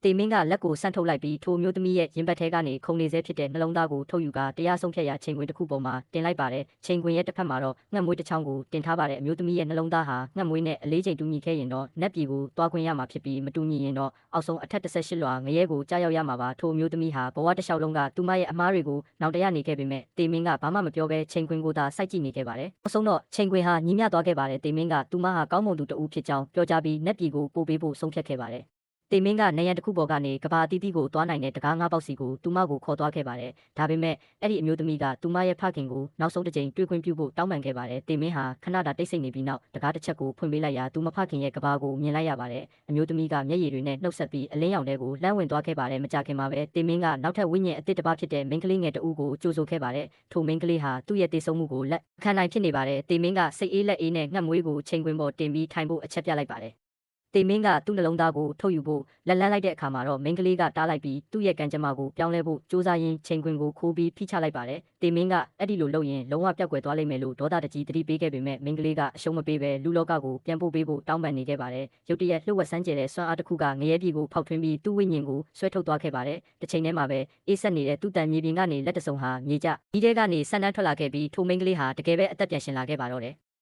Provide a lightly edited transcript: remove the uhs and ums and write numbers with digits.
တေမင်းကလက်ကိုဆန့်ထုတ်လိုက်ပြီးထိုမျိုးသမီးရဲ့ရင်ဘတ်ထဲကနေခုန်နေစေဖြစ်တဲ့နှလုံးသားကိုထုတ်ယူကတရားဆုံးဖြတ်ရာချိန်ခွင်တစ်ခုပေါ်မှာတင်လိုက်ပါတယ်ချိန်ခွင်ရဲ့တစ်ဖက်မှာတော့ငှက်မွေးတစ်ချောင်းကိုတင်ထားပါတယ်အမျိုးသမီးရဲ့နှလုံးသားဟာငှက်မွေးနဲ့အလေးချိန်တူညီခဲ့ရင်တော့နက်ပြည်ကိုတွားခွင့်ရမှာဖြစ်ပြီးမတူညီရင်တော့အောက်ဆုံးအထက်18လွှာငရဲကိုကြားရောက်ရမှာပါထိုမျိုးသမီးဟာဘဝတစ်လျှောက်လုံးကသူမရဲ့အမားတွေကိုနောင်တရနေခဲ့ပေမဲ့တေမင်းကဘာမှမပြောဘဲချိန်ခွင်ကိုသာစိုက်ကြည့်နေခဲ့ပါတယ်နောက်ဆုံးတော့ချိန်ခွင်ဟာညီမျှသွားခဲ့ပါတယ်တေမင်းကသူမဟာကောင်းမွန်သူတဦးဖြစ်ကြောင်းပြောကြားပြီးနက်ပြည်ကိုပို့ပေးဖို့ဆုံးဖြတ်ခဲ့ပါတယ်တေမင်းကနေရန်တစ်ခုပေါ်ကနေကဘာအသီးသီးကိုသွားနိုင်တဲ့တကားငါးပေါက်စီကိုသူမကိုခေါ်သွားခဲ့ပါတယ်။ဒါပေမဲ့အဲ့ဒီအမျိုးသမီးကသူမရဲ့ဖခင်ကိုနောက်ဆုံးတစ်ကြိမ်တွေ့ခွင့်ပြုဖို့တောင်းပန်ခဲ့ပါတယ်။တေမင်းဟာခဏတာတိတ်ဆိတ်နေပြီးနောက်တကားတစ်ချက်ကိုဖွင့်ပေးလိုက်ရာသူမဖခင်ရဲ့ကဘာကိုမြင်လိုက်ရပါတယ်။အမျိုးသမီးကမျက်ရည်တွေနဲ့နှုတ်ဆက်ပြီးအလင်းရောင်ထဲကိုလှမ်းဝင်သွားခဲ့ပါတယ်။မကြခင်မှာပဲတေမင်းကနောက်ထပ်ဝိညာဉ်အသစ်တစ်ပါးဖြစ်တဲ့မိန်းကလေးငယ်တဦးကိုကြိုဆိုခဲ့ပါတယ်။ထိုမိန်းကလေးဟာသူ့ရဲ့တေဆုံးမှုကိုလက်ခံနိုင်ဖြစ်နေပါတယ်။တေမင်းကစိတ်အေးလက်အေးနဲ့ငှက်မွေးကိုချိန်ခွင်ပေါ်တင်ပြီးထိုင်ဖို့အချက်ပြလိုက်ပါတယ်။တေမင်းကသူ့နှလုံးသားကိုထုတ်ယူဖို့လက်လန်းလိုက်တဲ့အခါမှာတော့မိန်းကလေးကတားလိုက်ပြီးသူ့ရဲ့ကံကြမ္မာကိုပြောင်းလဲဖို့စူးစမ်းရင်းချိန်ခွင်ကိုခိုးပြီးဖိချလိုက်ပါတယ်။တေမင်းကအဲ့ဒီလိုလုပ်ရင်လုံးဝပျောက်ကွယ်သွားလိမ့်မယ်လို့ဒေါသတကြီးသတိပေးခဲ့ပေမဲ့မိန်းကလေးကအရှုံးမပေးဘဲလူလောကကိုပြန်ပို့ပေးဖို့တောင်းပန်နေခဲ့ပါတယ်။ရုတ်တရက်လှုပ်ဝက်ဆန်းကျယ်တဲ့စွမ်းအားတစ်ခုကငရဲပြည်ကိုဖောက်ထွင်းပြီးသူ့ဝိညာဉ်ကိုဆွဲထုတ်သွားခဲ့ပါတယ်။တစ်ချိန်တည်းမှာပဲအေးဆက်နေတဲ့သူ့တန်မြေပြင်ကနေလက်တဆုံဟာမြေကျဒီတဲကနေဆန်းတန်းထွက်လာခဲ့ပြီးထိုမိန်းကလေးဟာတကယ်ပဲအသက်ပြန်ရှင်လာခဲ့ပါတော့တယ်။